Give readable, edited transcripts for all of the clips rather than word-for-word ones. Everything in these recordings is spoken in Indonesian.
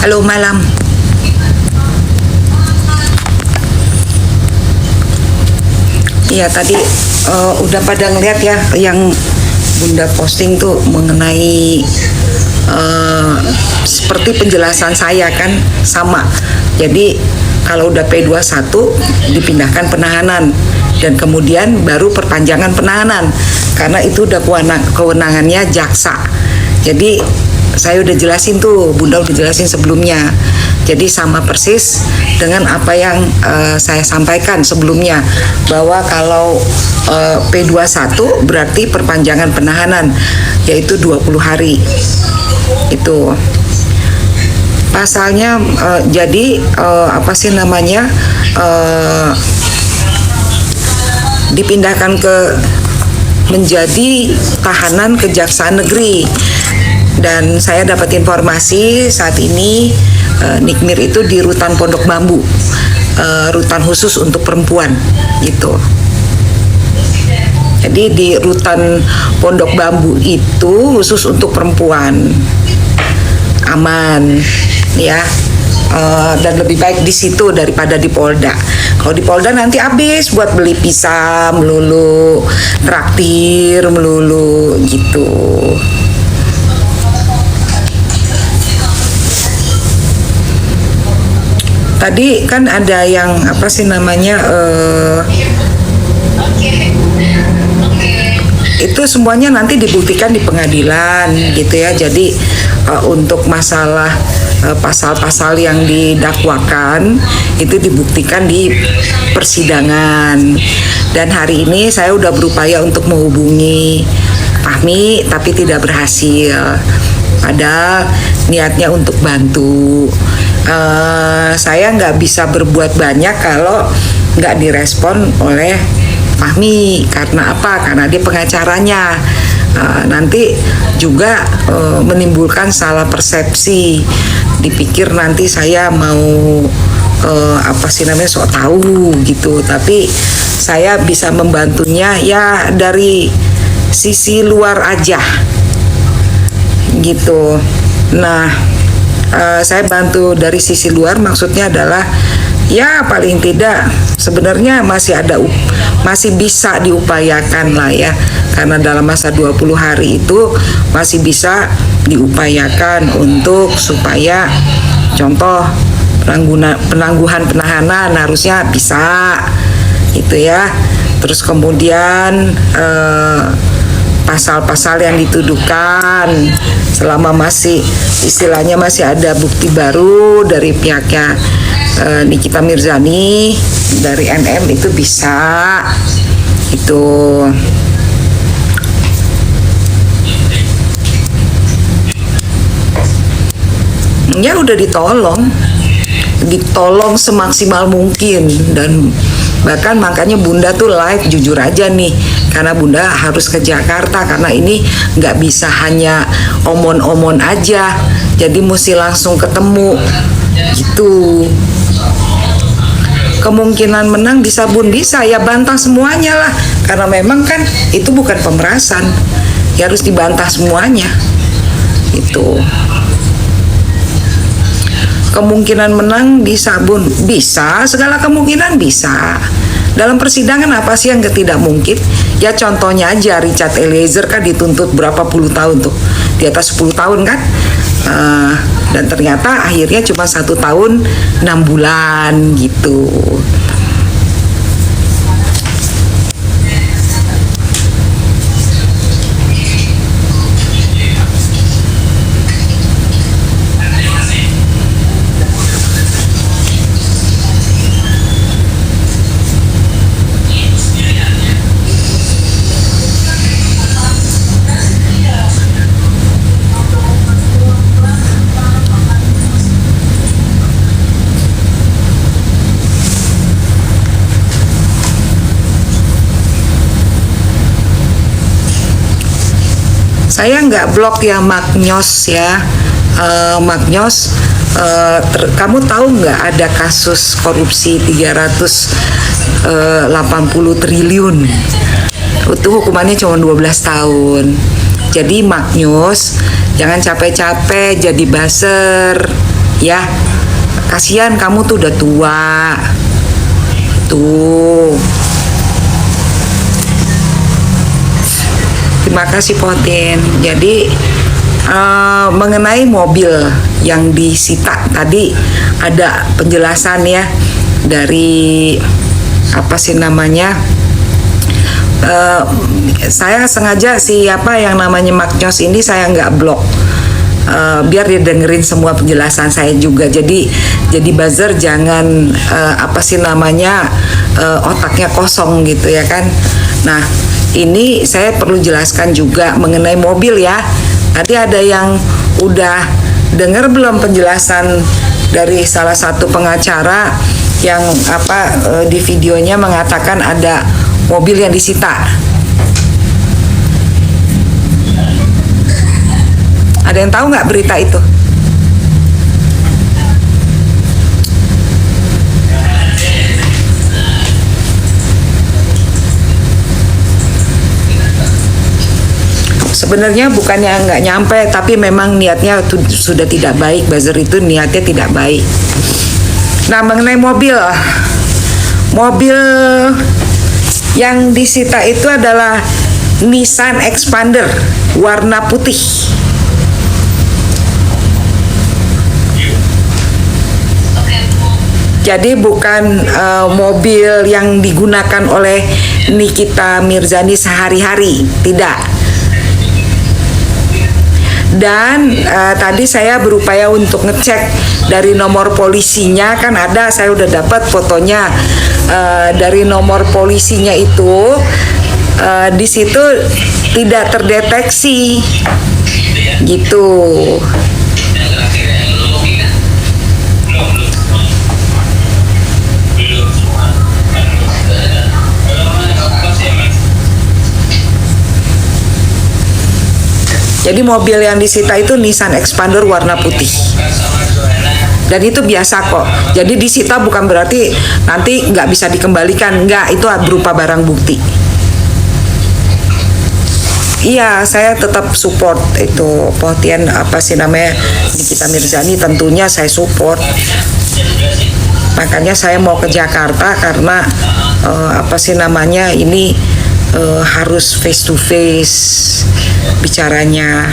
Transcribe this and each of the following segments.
Halo malam. Iya tadi udah pada ngeliat ya yang Bunda posting tuh mengenai seperti penjelasan saya kan sama. Jadi kalau udah P21 dipindahkan penahanan dan kemudian baru perpanjangan penahanan karena itu udah kewenangannya jaksa. Jadi saya udah jelasin tuh, Bunda udah jelasin sebelumnya. Jadi sama persis dengan apa yang saya sampaikan sebelumnya, bahwa kalau P21 berarti perpanjangan penahanan, yaitu 20 hari. Itu pasalnya jadi apa sih namanya, dipindahkan ke menjadi tahanan Kejaksaan Negeri. Dan saya dapat informasi saat ini Nikmir itu di Rutan Pondok Bambu, rutan khusus untuk perempuan gitu. Jadi di Rutan Pondok Bambu itu khusus untuk perempuan, aman ya. Dan lebih baik di situ daripada di Polda. Kalau di Polda nanti habis buat beli pisang melulu, traktir melulu gitu. Tadi kan ada yang apa sih namanya, itu semuanya nanti dibuktikan di pengadilan gitu ya. Jadi untuk masalah pasal-pasal yang didakwakan itu dibuktikan di persidangan. Dan hari ini saya udah berupaya untuk menghubungi Fahmi tapi tidak berhasil. Padahal niatnya untuk bantu. Saya nggak bisa berbuat banyak kalau nggak direspon oleh Fahmi. Karena apa? Karena dia pengacaranya. Nanti juga menimbulkan salah persepsi. Dipikir nanti saya mau apa sih namanya, sok tahu gitu. Tapi saya bisa membantunya ya dari sisi luar aja gitu. Nah, saya bantu dari sisi luar maksudnya adalah ya paling tidak sebenarnya masih bisa diupayakan lah ya, karena dalam masa 20 hari itu masih bisa diupayakan untuk supaya contoh penangguhan penahanan harusnya bisa gitu ya. Terus kemudian pasal-pasal yang dituduhkan selama masih istilahnya masih ada bukti baru dari pihaknya Nikita Mirzani dari NM itu bisa itu. Ya udah ditolong semaksimal mungkin. Dan bahkan makanya Bunda tuh live jujur aja nih, karena Bunda harus ke Jakarta karena ini nggak bisa hanya omon-omon aja, jadi mesti langsung ketemu gitu. Kemungkinan menang bisa Bun, bisa ya bantah semuanya lah, karena memang kan itu bukan pemerasan, ya harus dibantah semuanya itu. Kemungkinan menang bisa Bun, bisa, segala kemungkinan bisa. Dalam persidangan apa sih yang tidak mungkin? Ya contohnya aja Richard Eliezer kan dituntut berapa puluh tahun tuh, di atas 10 tahun kan, dan ternyata akhirnya cuma 1 tahun 6 bulan gitu. Saya nggak blok ya Magnyos ya. Magnyos, kamu tahu nggak ada kasus korupsi 380 triliun? Itu hukumannya cuma 12 tahun. Jadi Magnyos jangan capek-capek jadi buzzer ya. Kasihan kamu tuh udah tua. Tuh. Terima kasih Potin. Jadi mengenai mobil yang disita tadi ada penjelasan ya dari apa sih namanya, saya sengaja siapa yang namanya Magnos ini saya nggak blok, biar dia dengerin semua penjelasan saya juga. Jadi buzzer jangan apa sih namanya otaknya kosong gitu ya kan. Nah ini saya perlu jelaskan juga mengenai mobil ya. Tadi ada yang udah dengar belum penjelasan dari salah satu pengacara yang di videonya mengatakan ada mobil yang disita. Ada yang tahu nggak berita itu? Sebenarnya bukannya nggak nyampe, tapi memang niatnya sudah tidak baik. Buzzer itu niatnya tidak baik. Nah mengenai mobil yang disita itu adalah Nissan Expander warna putih. Jadi bukan mobil yang digunakan oleh Nikita Mirzani sehari-hari, tidak. Dan tadi saya berupaya untuk ngecek dari nomor polisinya, kan ada, saya udah dapat fotonya dari nomor polisinya itu, di situ tidak terdeteksi gitu. Jadi mobil yang disita itu Nissan Expander warna putih. Dan itu biasa kok. Jadi disita bukan berarti nanti nggak bisa dikembalikan. Nggak, itu berupa barang bukti. Iya, saya tetap support itu Potian apa sih namanya Nikita Mirzani, tentunya saya support. Makanya saya mau ke Jakarta karena apa sih namanya ini harus face to face bicaranya.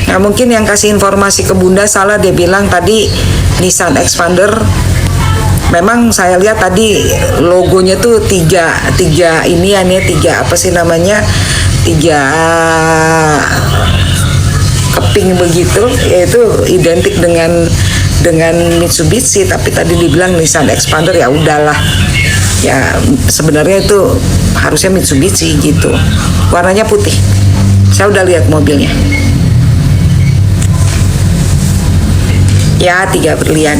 Nah mungkin yang kasih informasi ke Bunda salah, dia bilang tadi Nissan Expander. Memang saya lihat tadi logonya tuh tiga inian ya, tiga apa sih namanya, tiga keping begitu, yaitu identik dengan Mitsubishi. Tapi tadi dibilang Nissan Expander, ya udahlah ya, sebenarnya itu harusnya Mitsubishi gitu. Warnanya putih, saya udah lihat mobilnya ya, 3 berlian.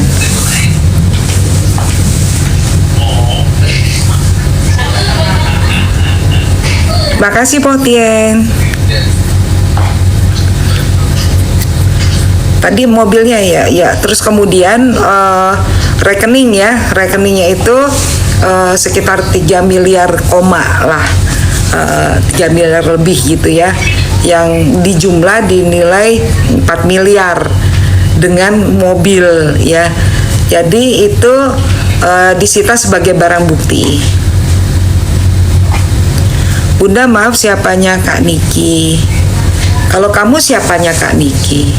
Makasih Potien. Tadi mobilnya ya. Terus kemudian rekeningnya itu sekitar 3 miliar lah, 3 miliar lebih gitu ya. Yang dijumlah dinilai 4 miliar dengan mobil ya. Jadi itu disita sebagai barang bukti. Bunda maaf, siapanya Kak Niki? Kalau kamu siapanya Kak Niki?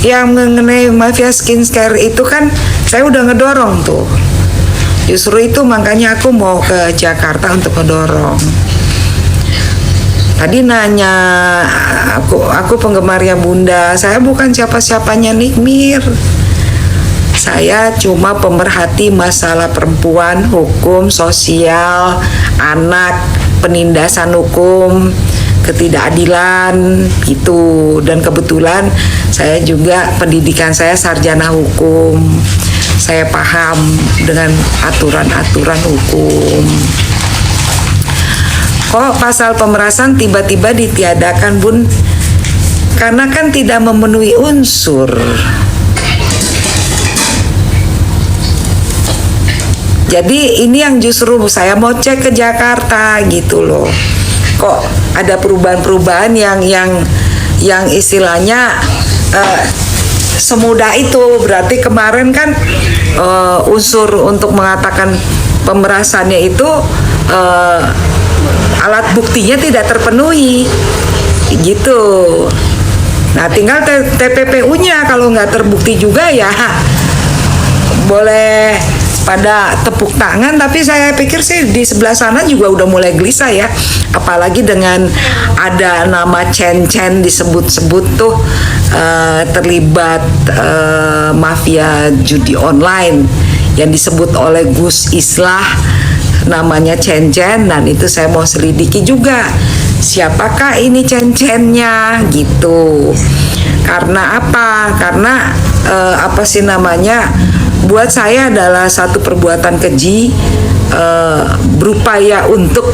Yang mengenai mafia skincare itu kan saya udah ngedorong tuh. Justru itu makanya aku mau ke Jakarta untuk ngedorong. Tadi nanya, aku penggemarnya Bunda. Saya bukan siapa-siapanya Nikmir. Saya cuma pemerhati masalah perempuan, hukum, sosial, anak, penindasan hukum, ketidakadilan gitu. Dan kebetulan saya juga pendidikan saya sarjana hukum. saya paham dengan aturan-aturan hukum. Kok pasal pemerasan tiba-tiba ditiadakan, Bun? Karena kan tidak memenuhi unsur. Jadi ini yang justru saya mau cek ke Jakarta gitu loh. Kok ada perubahan-perubahan yang istilahnya semudah itu. Berarti kemarin kan unsur untuk mengatakan pemerasannya itu alat buktinya tidak terpenuhi gitu. Nah, tinggal TPPU-nya kalau nggak terbukti juga ya boleh pada tepuk tangan, tapi saya pikir sih di sebelah sana juga udah mulai gelisah ya, apalagi dengan ada nama Chen disebut-sebut tuh terlibat mafia judi online yang disebut oleh Gus Islah, namanya Chen, dan itu saya mau selidiki juga siapakah ini Chen-nya gitu. Karena apa? Karena apa sih namanya, buat saya adalah satu perbuatan keji, berupaya untuk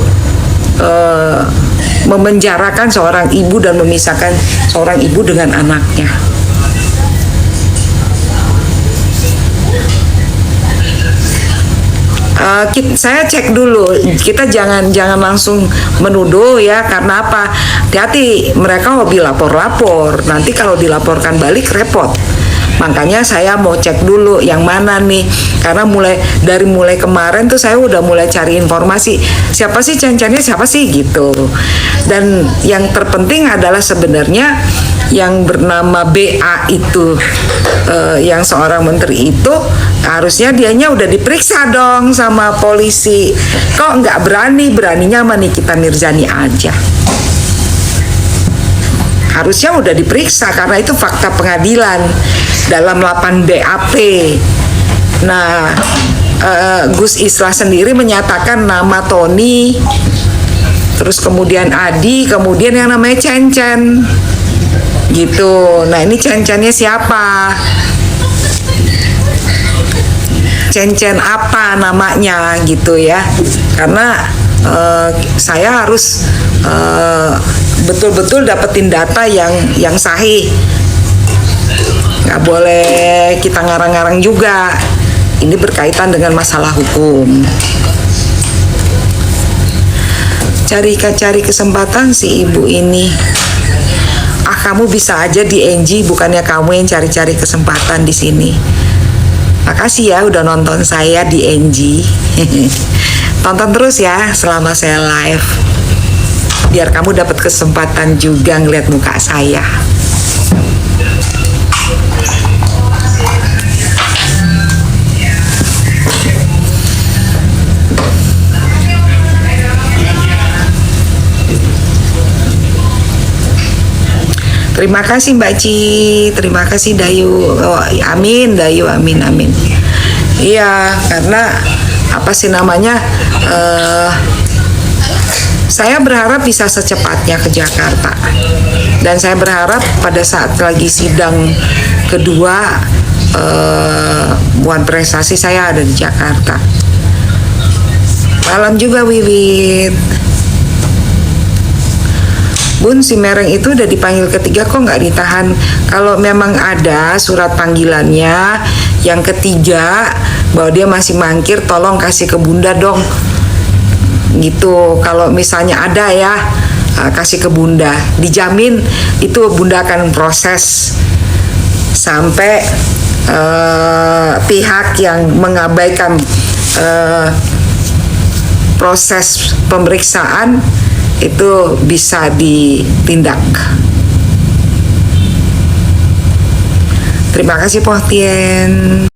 memenjarakan seorang ibu dan memisahkan seorang ibu dengan anaknya. Saya cek dulu, kita jangan langsung menuduh ya, karena apa? Hati-hati, mereka hobi lapor-lapor, nanti kalau dilaporkan balik repot. Makanya saya mau cek dulu yang mana nih, karena mulai kemarin tuh saya udah mulai cari informasi siapa sih Chen-nya, siapa sih gitu. Dan yang terpenting adalah sebenarnya yang bernama BA itu, yang seorang menteri itu harusnya dianya udah diperiksa dong sama polisi. Kok nggak beraninya sama Nikita Mirzani aja. Harusnya udah diperiksa karena itu fakta pengadilan dalam 8 BAP. Nah, Gus Islah sendiri menyatakan nama Tony, terus kemudian Adi, kemudian yang namanya Chen gitu. Nah, ini Chen-nya siapa? Chen apa namanya gitu ya. Karena saya harus betul-betul dapetin data yang sahih. Nggak boleh kita ngarang-ngarang juga. Ini berkaitan dengan masalah hukum. Cari kesempatan si ibu ini. Kamu bisa aja di NG, bukannya kamu yang cari-cari kesempatan di sini. Makasih ya udah nonton saya di NG. Tonton terus ya selama saya live, biar kamu dapat kesempatan juga ngeliat muka saya. Terima kasih Mbak Ci, terima kasih Dayu. Oh, amin Dayu, amin. Iya, karena apa sih namanya? Saya berharap bisa secepatnya ke Jakarta, dan saya berharap pada saat lagi sidang kedua Buan Prestasi saya ada di Jakarta. Malam juga Wiwit. Bun, si Mereng itu udah dipanggil ketiga kok nggak ditahan? Kalau memang ada surat panggilannya yang ketiga bahwa dia masih mangkir, tolong kasih ke Bunda dong. Gitu. Kalau misalnya ada ya, kasih ke Bunda. Dijamin itu Bunda akan proses sampai pihak yang mengabaikan proses pemeriksaan itu bisa ditindak. Terima kasih Pohtien.